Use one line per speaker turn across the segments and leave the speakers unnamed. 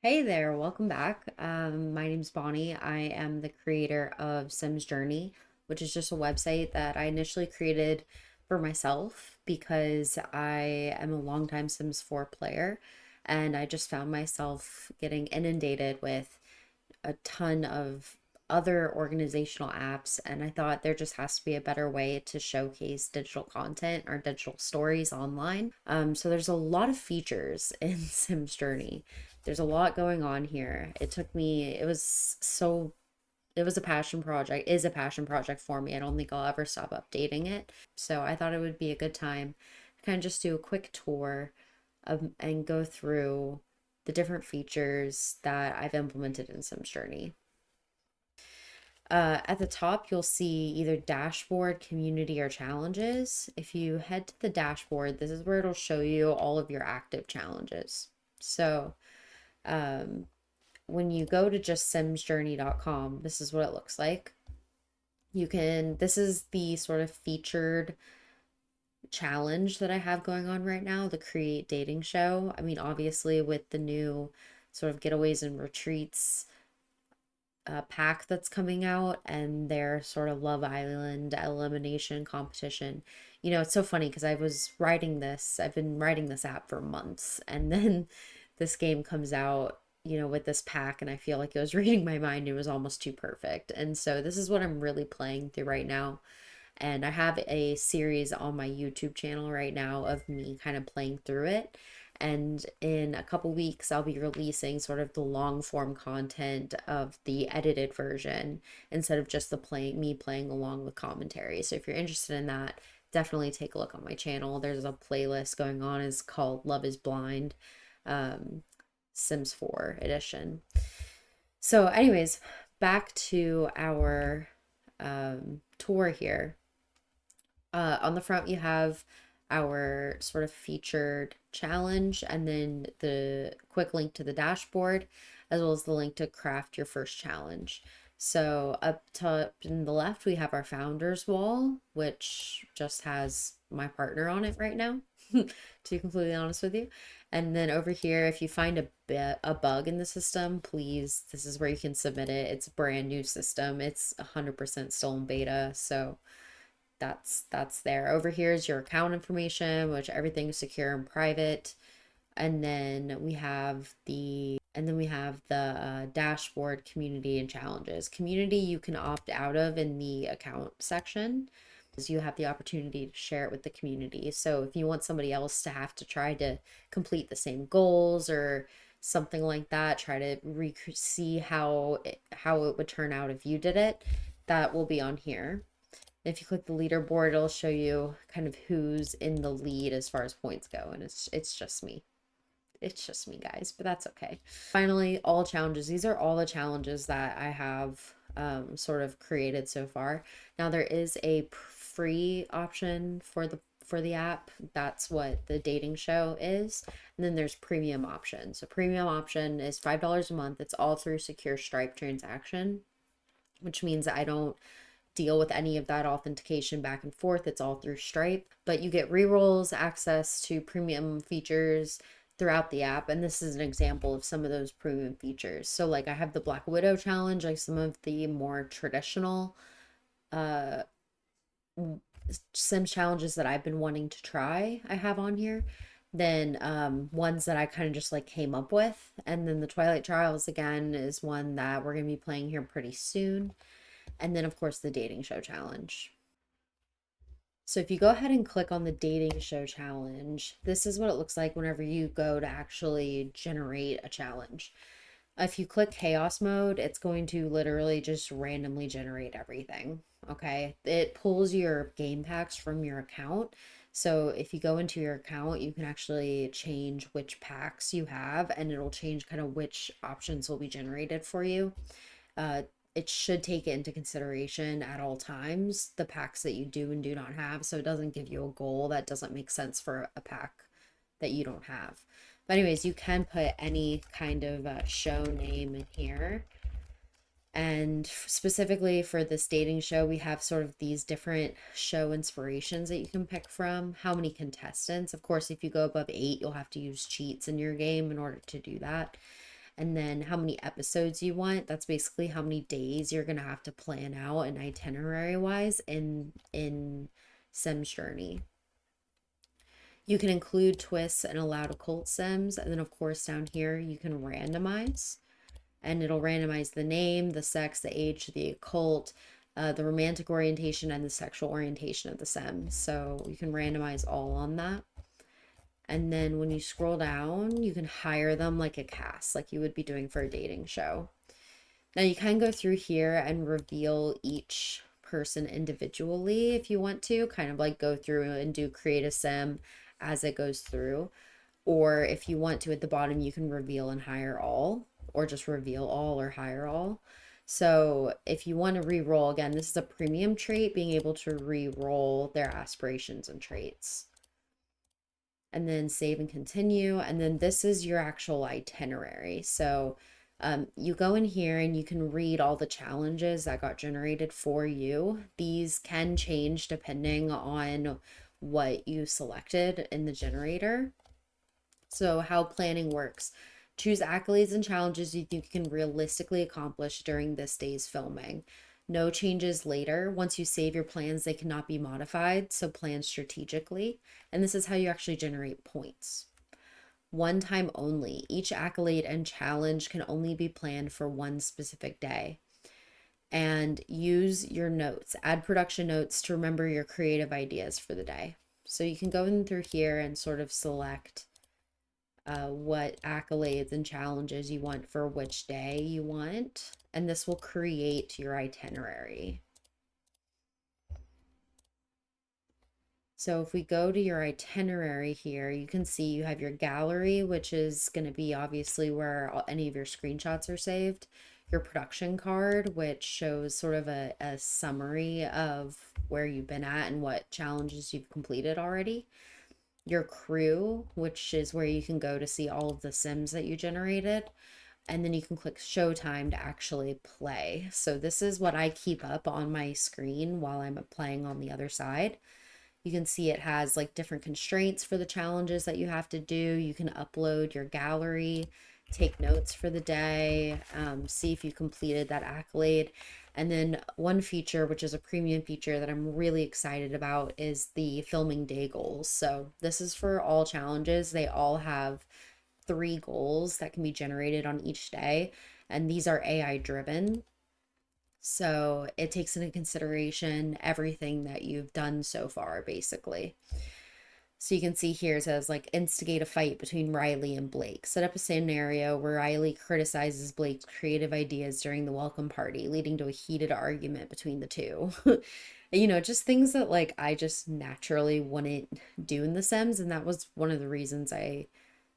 Hey there, welcome back. My name's Bonnie. I am the creator of Sims Journey, which is just a website that I initially created for myself because I am a longtime Sims 4 player and I just found myself getting inundated with a ton of other organizational apps, and I thought there just has to be a better way to showcase digital content or digital stories online. So there's a lot of features in Sims Journey. There's a lot going on here. It was a passion project, is a passion project for me. I don't think I'll ever stop updating it. So I thought it would be a good time to kind of just do a quick tour and go through the different features that I've implemented in Sims Journey. At the top, you'll see either dashboard, community, or challenges. If you head to the dashboard, this is where it'll show you all of your active challenges. So, um, when you go to just simsjourney.com, this is what it looks like. This is the sort of featured challenge that I have going on right now, the Create Dating Show. I mean, obviously, with the new sort of getaways and retreats pack that's coming out and their sort of Love Island elimination competition. It's so funny because I've been writing this app for months, and then this game comes out, with this pack, and I feel like it was reading my mind. It was almost too perfect. And so this is what I'm really playing through right now. And I have a series on my YouTube channel right now of me kind of playing through it. And in a couple weeks, I'll be releasing sort of the long form content of the edited version instead of just me playing along with commentary. So if you're interested in that, definitely take a look on my channel. There's a playlist going on. It's called Love is Blind, um, Sims 4 edition. So, anyways, back to our tour here. On the front, you have our sort of featured challenge and then the quick link to the dashboard, as well as the link to craft your first challenge. So, up top in the left, we have our founders wall, which just has my partner on it right now, to be completely honest with you. And then over here, if you find a bug in the system, please, this is where you can submit it. It's a brand new system. It's 100% still in beta, so that's there. Over here is your account information, which everything is secure and private. And then we have the dashboard, community, and challenges. Community you can opt out of in the account section, because you have the opportunity to share it with the community. So if you want somebody else to have to try to complete the same goals or something like that, try to see how it would turn out if you did it, that will be on here. If you click the leaderboard, it'll show you kind of who's in the lead as far as points go, and it's just me. It's just me, guys, but that's okay. Finally, all challenges. These are all the challenges that I have sort of created so far. Now there is a free option for the app. That's what the dating show is. And then there's premium option. So premium option is $5 a month. It's all through secure Stripe transaction, which means I don't deal with any of that authentication back and forth. It's all through Stripe, but you get rerolls, access to premium features throughout the app. And this is an example of some of those premium features. So, like, I have the Black Widow challenge, like some of the more traditional uh, Sims challenges that I've been wanting to try, I have on here. Then ones that I kind of just like came up with. And then the Twilight Trials again is one that we're going to be playing here pretty soon. And then, of course, the dating show challenge. So if you go ahead and click on the dating show challenge, this is what it looks like whenever you go to actually generate a challenge. If you click chaos mode, it's going to literally just randomly generate everything. Okay. It pulls your game packs from your account. So if you go into your account, you can actually change which packs you have, and it'll change kind of which options will be generated for you. uh, it should take it into consideration at all times, the packs that you do and do not have. So it doesn't give you a goal that doesn't make sense for a pack that you don't have. But anyways, you can put any kind of show name in here. And specifically for this dating show, we have sort of these different show inspirations that you can pick from. How many contestants? Of course, if you go above 8, you'll have to use cheats in your game in order to do that. And then how many episodes you want. That's basically how many days you're gonna have to plan out an itinerary wise in Sims Journey. You can include twists and allow occult sims. And then, of course, down here, you can randomize. And it'll randomize the name, the sex, the age, the occult, the romantic orientation, and the sexual orientation of the sim. So you can randomize all on that. And then when you scroll down, you can hire them like a cast, like you would be doing for a dating show. Now you can go through here and reveal each person individually if you want to, kind of like go through and do create a sim as it goes through. Or if you want to, at the bottom, you can reveal and hire all, or just reveal all or hire all. So if you want to re-roll, again, this is a premium trait, being able to re-roll their aspirations and traits. And then save and continue. And then this is your actual itinerary. So you go in here and you can read all the challenges that got generated for you. These can change depending on what you selected in the generator. So how planning works. Choose accolades and challenges you think you can realistically accomplish during this day's filming. No changes later. Once you save your plans, they cannot be modified, so plan strategically. And this is how you actually generate points. One time only. Each accolade and challenge can only be planned for one specific day. And use your notes. Add production notes to remember your creative ideas for the day. So you can go in through here and sort of select what accolades and challenges you want for which day you want. And this will create your itinerary. So if we go to your itinerary here, you can see you have your gallery, which is going to be obviously where any of your screenshots are saved. Your production card, which shows sort of a summary of where you've been at and what challenges you've completed already. Your crew, which is where you can go to see all of the sims that you generated. And then you can click showtime to actually play. So this is what I keep up on my screen while I'm playing on the other side. You can see it has like different constraints for the challenges that you have to do. You can upload your gallery, take notes for the day, see if you completed that accolade. And then one feature, which is a premium feature that I'm really excited about, is the filming day goals. So this is for all challenges. They all have 3 goals that can be generated on each day, and these are AI driven. So it takes into consideration everything that you've done so far, basically. So you can see here it says like instigate a fight between Riley and Blake. Set up a scenario where Riley criticizes Blake's creative ideas during the welcome party, leading to a heated argument between the two. You know, just things that like I just naturally wouldn't do in The Sims, and that was one of the reasons I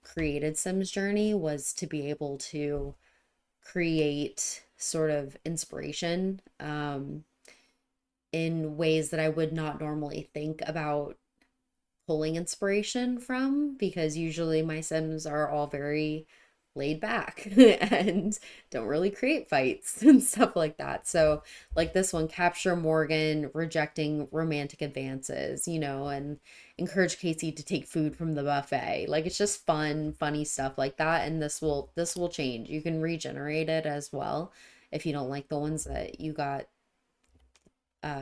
created Sims Journey, was to be able to create sort of inspiration in ways that I would not normally think about pulling inspiration from, because usually my Sims are all very laid back and don't really create fights and stuff like that. So, like this one, capture Morgan rejecting romantic advances, you know, and encourage Casey to take food from the buffet. Like it's just fun, funny stuff like that. And this will change. You can regenerate it as well if you don't like the ones that you got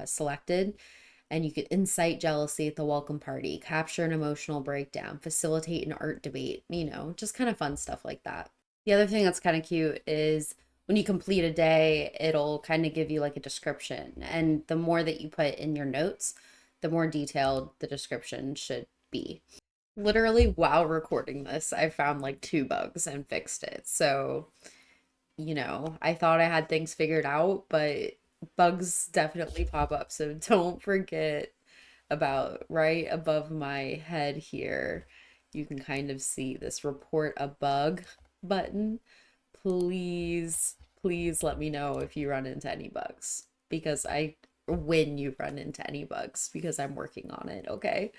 selected. And you could incite jealousy at the welcome party, capture an emotional breakdown, facilitate an art debate, you know, just kind of fun stuff like that. The other thing that's kind of cute is when you complete a day, it'll kind of give you like a description. And the more that you put in your notes, the more detailed the description should be. Literally, while recording this, I found like 2 bugs and fixed it. So, you know, I thought I had things figured out, but bugs definitely pop up. So don't forget about right above my head here. You can kind of see this report a bug button. Please, please let me know if you run into any bugs, because when you run into any bugs, because I'm working on it, okay?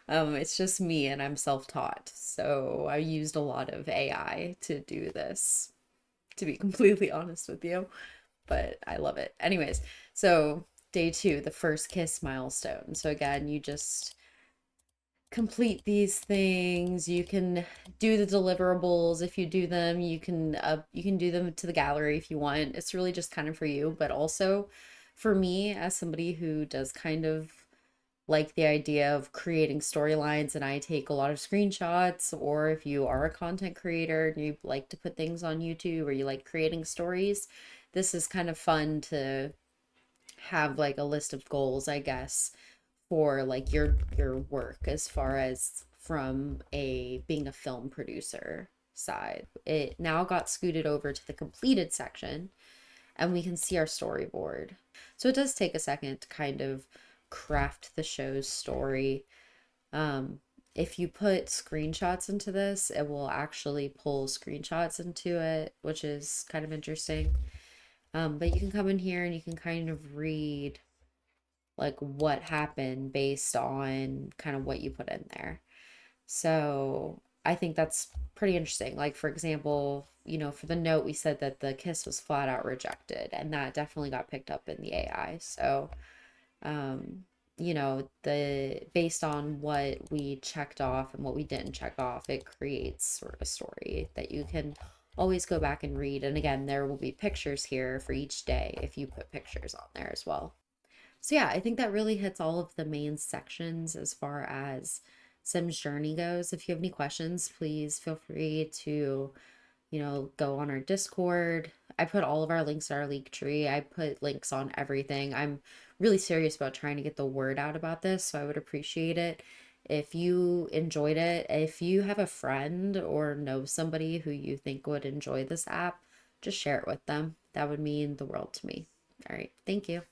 It's just me and I'm self-taught. So I used a lot of AI to do this, to be completely honest with you, but I love it. Anyways, so day 2, the first kiss milestone. So again, you just complete these things. You can do the deliverables. If you do them, you can do them to the gallery if you want. It's really just kind of for you, but also for me as somebody who does kind of like the idea of creating storylines, and I take a lot of screenshots, or if you are a content creator and you like to put things on YouTube or you like creating stories, this is kind of fun to have like a list of goals, I guess, for like your work as far as from a being a film producer side. It now got scooted over to the completed section and we can see our storyboard. So it does take a second to kind of craft the show's story. Um, if you put screenshots into this, it will actually pull screenshots into it, which is kind of interesting. But you can come in here and you can kind of read like what happened based on kind of what you put in there. So I think that's pretty interesting. Like, for example, for the note, we said that the kiss was flat out rejected, and that definitely got picked up in the AI. So, um, the based on what we checked off and what we didn't check off, it creates sort of a story that you can always go back and read. And again, there will be pictures here for each day if you put pictures on there as well. So yeah, I think that really hits all of the main sections as far as Sim's journey goes. If you have any questions, please feel free to, go on our Discord. I put all of our links in our leak tree. I put links on everything. I'm really serious about trying to get the word out about this, so I would appreciate it if you enjoyed it. If you have a friend or know somebody who you think would enjoy this app, just share it with them. That would mean the world to me. All right, thank you.